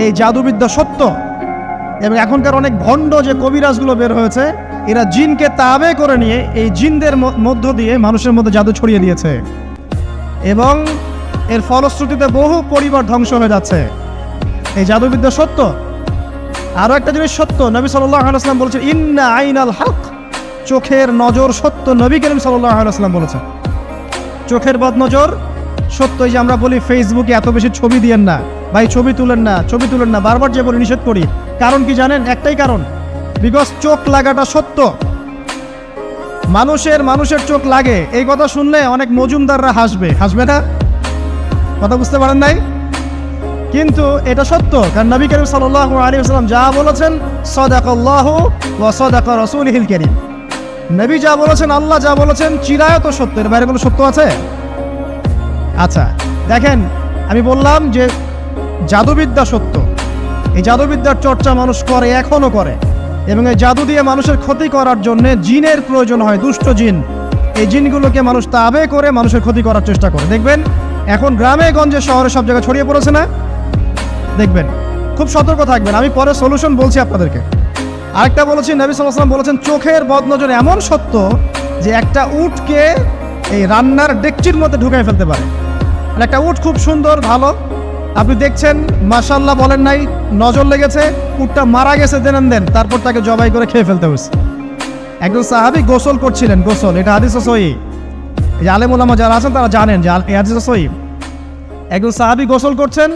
এই জাদুবিদ্যা সত্য। এবং এখনকার অনেক ভণ্ড যে কবিরাজগুলো বের হয়েছে, এরা জিনকে তাবে করে নিয়ে এই জিনদের মধ্য দিয়ে মানুষের মধ্যে জাদু ছড়িয়ে দিয়েছে, এবং এর ফলশ্রুতিতে বহু পরিবার ধ্বংস হয়ে যাচ্ছে। এই জাদুবিদ্যা সত্য। আরও একটা জিনিস সত্য, নবী সাল্লাল্লাহু আলাইহি ওয়াসাল্লাম বলেছেন ইন্না আইনাল হক, চোখের নজর সত্য। নবী করিম সাল্লাল্লাহু আলাইহি ওয়াসাল্লাম বলেছেন চোখের বদনজর সত্য। এই যে আমরা বলি ফেসবুকে এত বেশি ছবি দিয়েন না ভাই, ছবি তুলেন না, ছবি তুলেন না, বারবার যে বলি নিষেধ করি। কারণ কি জানেন? একটাই কারণ, বিকজ চোখ লাগাটা সত্য। মানুষের চোখ লাগে, এই কথা শুনলে অনেক মজুমদাররা হাসবে না? কথা বুঝতে পারেন নাই? কিন্তু এটা সত্য, কারণ নবী করিম সাল্লাল্লাহু আলাইহি ওয়াসাল্লাম যা বলেছেন সাদাকাল্লাহু ওয়া সাদাকা রাসূলুহুল কারীম। নবী যা বলেছেন, আল্লাহ যা বলেছেন চিরায়ত সত্য, এর বাইরে কোনো সত্য আছে? আচ্ছা দেখেন, আমি বললাম যে জাদুবিদ্যা সত্য। এই জাদুবিদ্যার চর্চা মানুষ করে, এখনো করে, এবং এই জাদু দিয়ে মানুষের ক্ষতি করার জন্য জিনের প্রয়োজন হয়, দুষ্ট জিন। এই জিনগুলোকে মানুষ তাবে করে মানুষের ক্ষতি করার চেষ্টা করে। দেখবেন এখন গ্রামে গঞ্জে শহরে সব জায়গায় ছড়িয়ে পড়েছে না? দেখবেন, খুব সতর্ক থাকবেন। আমি পরে সলিউশন বলছি আপনাদেরকে। আরেকটা বলেছি, নবী সাল্লাল্লাহু আলাইহি ওয়াসাল্লাম বলেছেন চোখের বদনজর এমন সত্য যে একটা উটকে এই রান্নার ডেকচির মধ্যে ঢুকাই ফেলতে পারে। মানে একটা উট খুব সুন্দর, ভালো, আপনি দেখছেন মাশাআল্লাহ বলেন নাই, নজর লেগেছে, উটটা মারা গেছে, দেন তারপর তাকে জবাই করে খেয়ে ফেলতে হয়েছে। একজন সাহাবী গোসল করছিলেন, গোসল, এটা হাদিস সহিহ। এই আলেম ওলামা যারা আছেন তারা জানেন যে এই হাদিস সহিহ। একজন সাহাবী গোসল করছেন,